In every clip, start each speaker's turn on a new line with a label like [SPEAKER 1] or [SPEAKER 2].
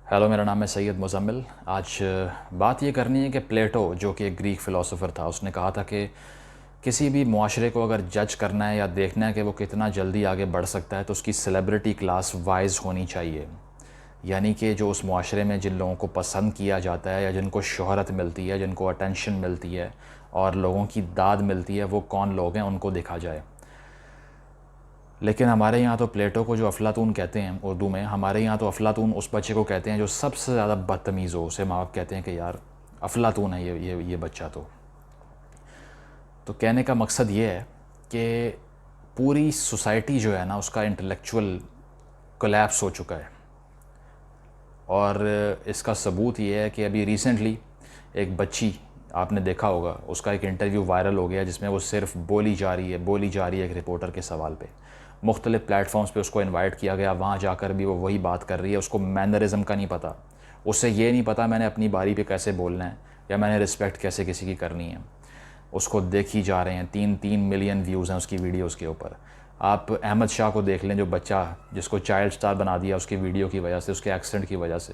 [SPEAKER 1] Hello, मेरा नाम है सैयद मुज़म्मिल। आज बात ये करनी है कि प्लेटो, जो कि एक ग्रीक फ़िलासफ़र था, उसने कहा था कि किसी भी मुआशरे को अगर जज करना है या देखना है कि वो कितना जल्दी आगे बढ़ सकता है तो उसकी सेलिब्रिटी क्लास वाइज़ होनी चाहिए। यानी कि जो उस मुआशरे में जिन लोगों को पसंद किया जाता है या जिनको शोहरत मिलती है, जिनको अटेंशन मिलती है और लोगों की दाद मिलती है, वो कौन लोग हैं उनको देखा जाए। लेकिन हमारे यहाँ तो प्लेटो को जो अफलातून कहते हैं उर्दू में, हमारे यहाँ तो अफलातून उस बच्चे को कहते हैं जो सबसे ज़्यादा बदतमीज़ हो। उसे माँ बाप कहते हैं कि यार अफलातून है ये बच्चा। तो कहने का मकसद ये है कि पूरी सोसाइटी जो है ना, उसका इंटेलेक्चुअल कोलैप्स हो चुका है। और इसका सबूत ये है कि अभी रिसेंटली एक बच्ची, आपने देखा होगा, उसका एक इंटरव्यू वायरल हो गया जिसमें वो सिर्फ बोली जा रही है एक रिपोर्टर के सवाल पे। मुख्तलिफ़ प्लेटफॉर्म्स पे उसको इनवाइट किया गया, वहाँ जाकर भी वो वही बात कर रही है। उसको मैनरिज़म का नहीं पता, उसे ये नहीं पता मैंने अपनी बारी पे कैसे बोलना है या मैंने रिस्पेक्ट कैसे किसी की करनी है। उसको देखी जा रहे हैं, 3-3 मिलियन व्यूज़ हैं उसकी वीडियोज़ के ऊपर। आप अहमद शाह को देख लें, जो बच्चा जिसको चाइल्ड स्टार बना दिया उसकी वीडियो की वजह से, उसके एक्सेंट की वजह से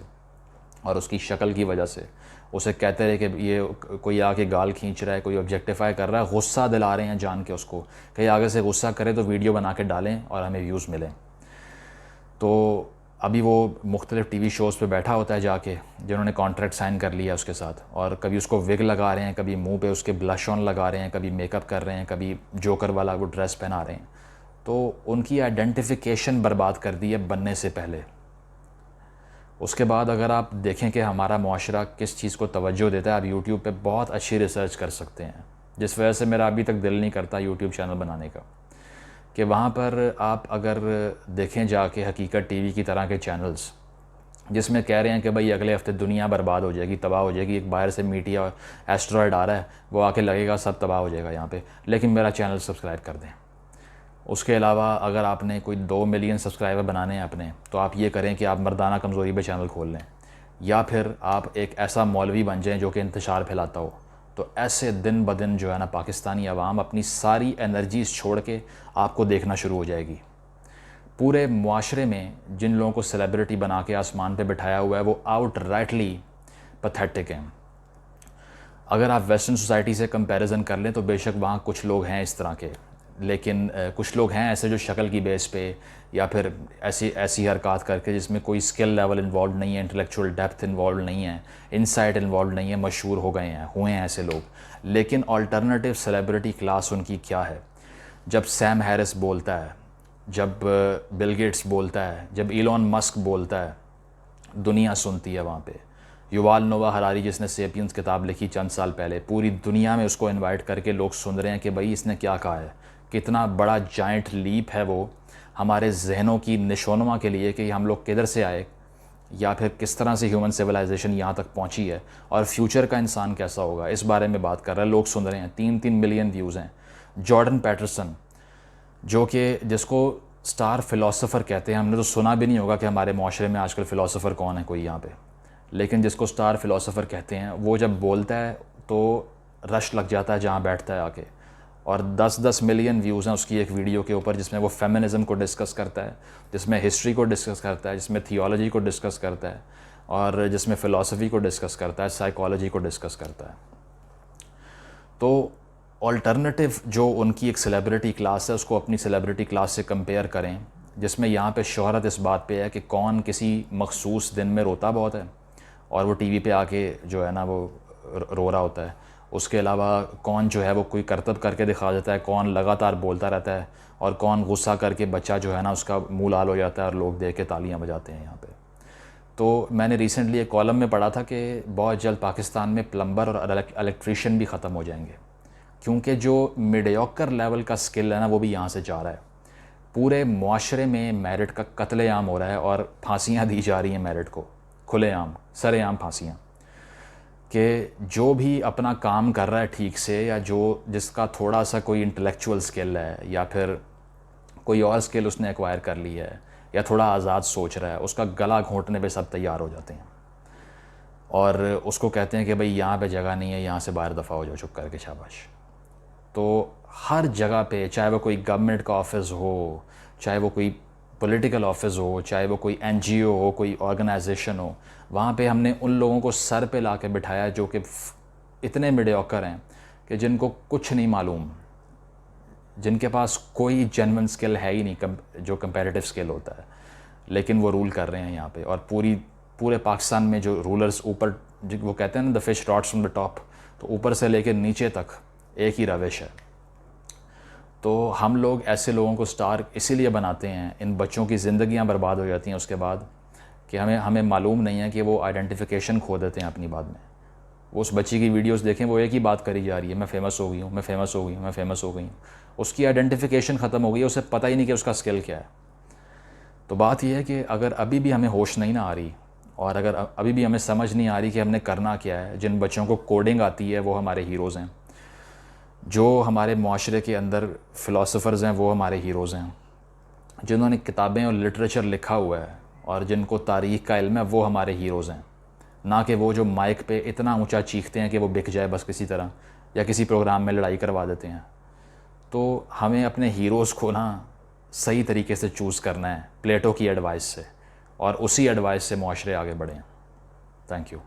[SPEAKER 1] और उसकी शक्ल की वजह से। उसे कहते रहे कि ये कोई आके गाल खींच रहा है, कोई ऑब्जेक्टिफाई कर रहा है, गुस्सा दिला रहे हैं जान के उसको कि आगे से गुस्सा करे तो वीडियो बना के डालें और हमें व्यूज़ मिलें। तो अभी वो मुख्तलिफ़ टीवी शोज़ पे बैठा होता है जाके, जिन्होंने कॉन्ट्रैक्ट साइन कर लिया उसके साथ, और कभी उसको विग लगा रहे हैं, कभी मुंह पे उसके ब्लश ऑन लगा रहे हैं, कभी मेकअप कर रहे हैं, कभी जोकर वाला वो ड्रेस पहना रहे हैं। तो उनकी आइडेंटिफिकेशन बर्बाद कर दी है बनने से पहले। उसके बाद अगर आप देखें कि हमारा मुआशरा किस चीज़ को तवज्जो देता है, आप यूट्यूब पे बहुत अच्छी रिसर्च कर सकते हैं, जिस वजह से मेरा अभी तक दिल नहीं करता यूट्यूब चैनल बनाने का। कि वहाँ पर आप अगर देखें जाके हकीकत टीवी की तरह के चैनल्स, जिसमें कह रहे हैं कि भाई अगले हफ्ते दुनिया बर्बाद हो जाएगी, तबाह हो जाएगी, एक बाहर से मीटिया एस्ट्रॉयड आ रहा है, वो आके लगेगा सब तबाह हो जाएगा यहाँ पे, लेकिन मेरा चैनल सब्सक्राइब कर दें। उसके अलावा अगर आपने कोई 2 मिलियन सब्सक्राइबर बनाने हैं अपने, तो आप ये करें कि आप मर्दाना कमज़ोरी पे चैनल खोल लें, या फिर आप एक ऐसा मौलवी बन जाएं जो कि इंतशार फैलाता हो। तो ऐसे दिन ब दिन जो है ना, पाकिस्तानी अवाम अपनी सारी एनर्जीज़ छोड़ के आपको देखना शुरू हो जाएगी। पूरे मुआशरे में जिन लोगों को सेलिब्रिटी बना के आसमान पे बिठाया हुआ है, वो आउट राइटली पैथेटिक हैं। अगर आप वेस्टर्न सोसाइटी से कंपैरिजन कर लें तो बेशक वहाँ कुछ लोग हैं इस तरह के, लेकिन कुछ लोग हैं ऐसे जो शक्ल की बेस पे या फिर ऐसी ऐसी हरकत करके जिसमें कोई स्किल लेवल इन्वॉल्व नहीं है, इंटेलेक्चुअल डेप्थ इन्वॉल्व नहीं है, इंसाइट इन्वॉल्व नहीं है, मशहूर हो गए हैं, हुए हैं ऐसे लोग। लेकिन अल्टरनेटिव सेलिब्रिटी क्लास उनकी क्या है? जब सैम हैरिस बोलता है, जब बिल गेट्स बोलता है, जब इलॉन मस्क बोलता है, दुनिया सुनती है वहाँ पे। युवाल नोवा हरारी, जिसने सेपियंस किताब लिखी चंद साल पहले, पूरी दुनिया में उसको इनवाइट करके लोग सुन रहे हैं कि भाई इसने क्या कहा है। कितना बड़ा जाइंट लीप है वो हमारे जहनों की निशोनुमा के लिए कि हम लोग किधर से आए, या फिर किस तरह से ह्यूमन सिविलाइजेशन यहाँ तक पहुँची है और फ्यूचर का इंसान कैसा होगा, इस बारे में बात कर रहे हैं, लोग सुन रहे हैं। 3-3 मिलियन व्यूज़ हैं। जॉर्डन पैटरसन, जो कि जिसको स्टार फ़िलासफ़र कहते हैं, हमने तो सुना भी नहीं होगा कि हमारे माशरे में आजकल फ़िलासफ़र कौन है कोई यहाँ पे, लेकिन जिसको स्टार फ़िलासफ़र कहते हैं, वो जब बोलता है तो रश लग जाता है जहाँ बैठता है आके। और 10-10 मिलियन व्यूज़ हैं उसकी एक वीडियो के ऊपर, जिसमें वो फेमिनिज़म को डिस्कस करता है, जिसमें हिस्ट्री को डिस्कस करता है, जिसमें थियोलॉजी को डिस्कस करता है, और जिसमें फ़िलासफ़ी को डिस्कस करता है, साइकोलॉजी को डिस्कस करता है। तो अल्टरनेटिव जो उनकी एक सेलिब्रिटी क्लास है, उसको अपनी सेलिब्रिटी क्लास से कंपेयर करें, जिसमें यहाँ पे शोहरत इस बात पे है कि कौन किसी मखसूस दिन में रोता बहुत है और वो टीवी पे आके जो है ना वो रो रहा होता है। उसके अलावा कौन जो है वो कोई करतब करके दिखा देता है, कौन लगातार बोलता रहता है, और कौन गुस्सा करके बच्चा जो है ना उसका मुँह लाल हो जाता है और लोग देख के तालियाँ बजाते हैं यहाँ पे। तो मैंने रिसेंटली एक कॉलम में पढ़ा था कि बहुत जल्द पाकिस्तान में प्लम्बर और इलेक्ट्रीशियन भी ख़त्म हो जाएंगे, क्योंकि जो मीडियोकर लेवल का स्किल है ना, वो भी यहाँ से जा रहा है। पूरे मुआशरे में मेरिट का कत्लेआम हो रहा है और फांसियाँ दी जा रही हैं मेरिट को, खुलेआम सरेआम फांसियाँ। कि जो भी अपना काम कर रहा है ठीक से, या जो जिसका थोड़ा सा कोई इंटेलेक्चुअल स्किल है या फिर कोई और स्किल उसने एक्वायर कर ली है या थोड़ा आज़ाद सोच रहा है, उसका गला घोंटने पे सब तैयार हो जाते हैं और उसको कहते हैं कि भाई यहाँ पे जगह नहीं है, यहाँ से बाहर दफ़ा हो जाओ, चुप करके, शाबाश। तो हर जगह पे, चाहे वो कोई गवर्नमेंट का ऑफिस हो, चाहे वो कोई پولیٹیکل آفس ہو، چاہے وہ کوئی NGO ہو، کوئی آرگنائزیشن ہو، وہاں پہ ہم نے ان لوگوں کو سر پہ لا کے بٹھایا جو کہ اتنے میڈیوکر ہیں کہ جن کو کچھ نہیں معلوم، جن کے پاس کوئی جینون سکل ہے ہی نہیں جو کمپیریٹیو سکل ہوتا ہے، لیکن وہ رول کر رہے ہیں یہاں پہ. اور پورے پاکستان میں جو رولرز اوپر، وہ کہتے ہیں نا the fish rots from the top, تو اوپر سے لے کے نیچے تک ایک ہی روش ہے. تو ہم لوگ ایسے لوگوں کو سٹار اسی لیے بناتے ہیں، ان بچوں کی زندگیاں برباد ہو جاتی ہیں اس کے بعد کہ ہمیں معلوم نہیں ہے کہ وہ آئیڈینٹیفیکیشن کھو دیتے ہیں اپنی بعد میں. وہ اس بچی کی ویڈیوز دیکھیں، وہ ایک ہی بات کری جا رہی ہے، میں فیمس ہو گئی ہوں، میں فیمس ہو گئی ہوں، میں فیمس ہو گئی ہوں. اس کی آئیڈینٹیفیکیشن ختم ہو گئی ہے، اسے پتہ ہی نہیں کہ اس کا اسکل کیا ہے. تو بات یہ ہے کہ اگر ابھی بھی ہمیں ہوش نہیں نہ آ رہی، اور اگر ابھی بھی ہمیں سمجھ نہیں آ رہی کہ ہم نے کرنا کیا ہے، جن بچوں کو کوڈنگ آتی ہے وہ ہمارے ہیروز ہیں، جو ہمارے معاشرے کے اندر فلاسفرز ہیں وہ ہمارے ہیروز ہیں، جنہوں نے کتابیں اور لٹریچر لکھا ہوا ہے اور جن کو تاریخ کا علم ہے وہ ہمارے ہیروز ہیں، نہ کہ وہ جو مائک پہ اتنا اونچا چیختے ہیں کہ وہ بک جائے بس کسی طرح، یا کسی پروگرام میں لڑائی کروا دیتے ہیں. تو ہمیں اپنے ہیروز کو نا صحیح طریقے سے چوز کرنا ہے، پلیٹو کی ایڈوائس سے، اور اسی ایڈوائس سے معاشرے آگے بڑھیں. Thank you.